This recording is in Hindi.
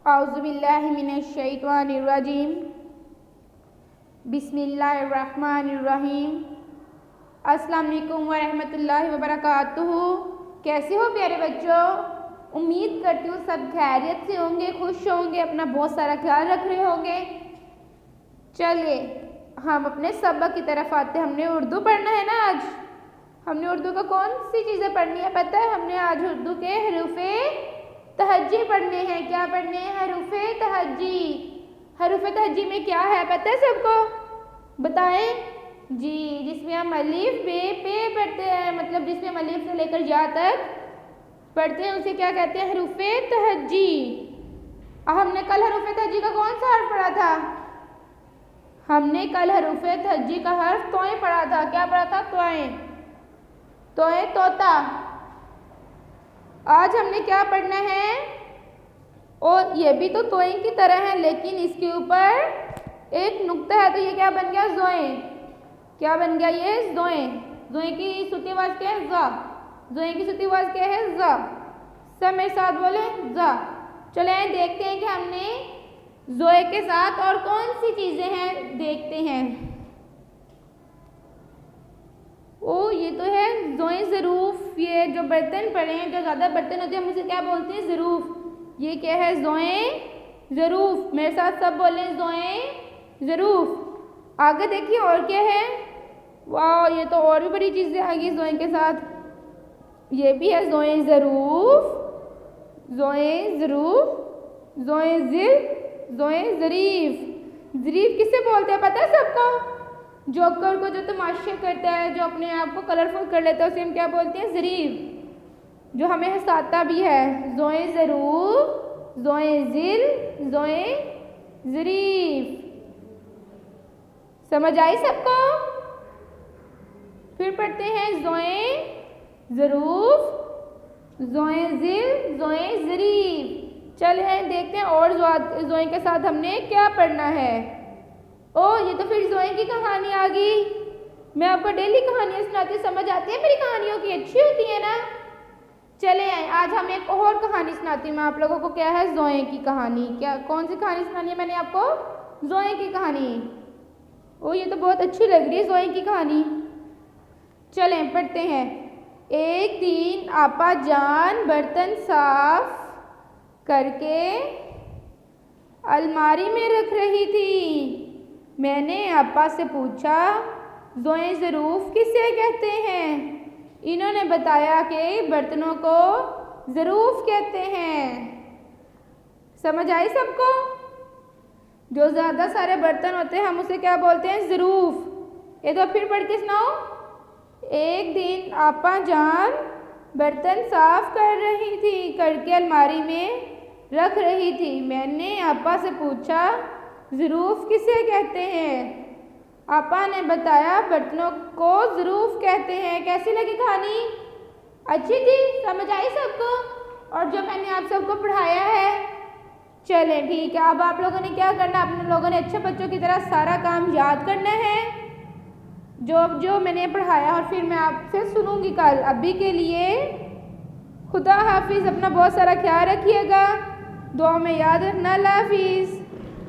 औज़ुबिल्लाहि मिनश्शैतानिर्रजीम बिस्मिल्लाहिर्रहमानिर्रहीम। अस्सलाम वालेकुम व रहमतुल्लाहि व बरकातुहू। कैसे हो प्यारे बच्चों? उम्मीद करती हूँ सब खैरियत से होंगे, खुश होंगे, अपना बहुत सारा ख्याल रख रहे होंगे। चलिए हम अपने सबक की तरफ आते हैं। हमने उर्दू पढ़ना है ना आज। हमने उर्दू का कौन सी चीज़ें पढ़नी है पता है? हमने आज उर्दू के हरूफ़े तहज्जी पढ़ने हैं। क्या पढ़ने हैं? हरूफ़े तहज्जी। हरूफ़े तहज्जी में क्या है पता है सबको? बताएं जी। जिसमें हम अलिफ बे पे पढ़ते हैं, मतलब जिसमें हम अलिफ से लेकर या तक पढ़ते हैं उसे क्या कहते हैं? हरूफ़े तहज्जी। हमने कल हरूफ़े तहज्जी का कौन सा हर्फ पढ़ा था? हमने कल हरूफ़े तहज्जी का हर्फ तोएं पढ़ा था। क्या पढ़ा था? तोएं। तोएं तोता। आज हमने क्या पढ़ना है? और ये भी तो तोएं की तरह है लेकिन इसके ऊपर एक नुक्ता है, तो ये क्या बन गया? ज़ोएं। क्या बन गया ये? ज़ोएं। ज़ोएं की सूती आवाज़ क्या है? ज़ा। ज़ोएं की सूती आवाज़ क्या है? ज़ा। सब मेरे साथ बोले ज़ा। चलें देखते हैं कि हमने ज़ोए के साथ और कौन सी चीज़ें हैं, देखते हैं। ओ ये तो है ज़ोए ज़रूफ़। ये जो बर्तन पड़े हैं, जो ज़्यादा बर्तन होते हैं हम उसे क्या बोलते हैं? ज़रूफ़। ये क्या है? ज़ोए ज़रूफ़। मेरे साथ सब बोले ज़ोए ज़रूफ़। आगे देखिए और क्या है? वाह ये तो और भी बड़ी चीज़ें आ गई ज़ोए के साथ। ये भी है ज़ोए ज़रूफ़, ज़ोए ज़रूफ़, ज़ोए ज़िल, ज़ोए ज़रीफ़। ज़रीफ़ किसे बोलते हैं पता है सबको? जोकर को, जो तमाशे करता है, जो अपने आप को कलरफुल कर लेता है उसे हम क्या बोलते हैं? ज़रीफ़। जो हमें हंसाता भी है। ज़ोए ज़रूफ़, ज़ोए ज़िल, ज़ोए ज़रीफ़। समझ आई सबको? फिर पढ़ते हैं ज़ोए ज़रूफ़, ज़ोए ज़िल, ज़ोए ज़रीफ़। चलिए देखते हैं और ज़ोए के साथ हमने क्या पढ़ना है। ओ ये तो फिर ज़ोए की कहानी आ गई। मैं आपको डेली कहानियाँ सुनाती हूँ, समझ आती है मेरी कहानियों की? अच्छी होती है ना। चले आज हम एक और कहानी सुनाती हूँ मैं आप लोगों को। क्या है? ज़ोए की कहानी। क्या कौन सी कहानी सुनानी है मैंने आपको? ज़ोए की कहानी। ओ ये तो बहुत अच्छी लग रही है ज़ोए की कहानी। चलें पढ़ते हैं। एक दिन आपा जान बर्तन साफ करके अलमारी में रख रही थी। मैंने आपा से पूछा ज़ोए ज़रूफ़ किसे कहते हैं? इन्होंने बताया कि बर्तनों को ज़रूफ़ कहते हैं। समझ आई सबको? जो ज़्यादा सारे बर्तन होते हैं हम उसे क्या बोलते हैं? ज़रूफ़। ये तो फिर पढ़ के सुनाओ। एक दिन आपा जान बर्तन साफ कर रही थी, करके अलमारी में रख रही थी। मैंने आपा से पूछा ज़रूफ़ किसे कहते हैं? आपा ने बताया बर्तनों को ज़रूफ़ कहते हैं। कैसी लगी कहानी? अच्छी थी? समझ आई सबको? और जो मैंने आप सबको पढ़ाया है, चलें ठीक है। अब आप लोगों ने क्या करना? अपने लोगों ने अच्छे बच्चों की तरह सारा काम याद करना है जो मैंने पढ़ाया, और फिर मैं आपसे सुनूंगी कल। अभी के लिए खुदा हाफिज़। अपना बहुत सारा ख्याल रखिएगा, दुआ में याद रखना। अल्लाह हाफिज़।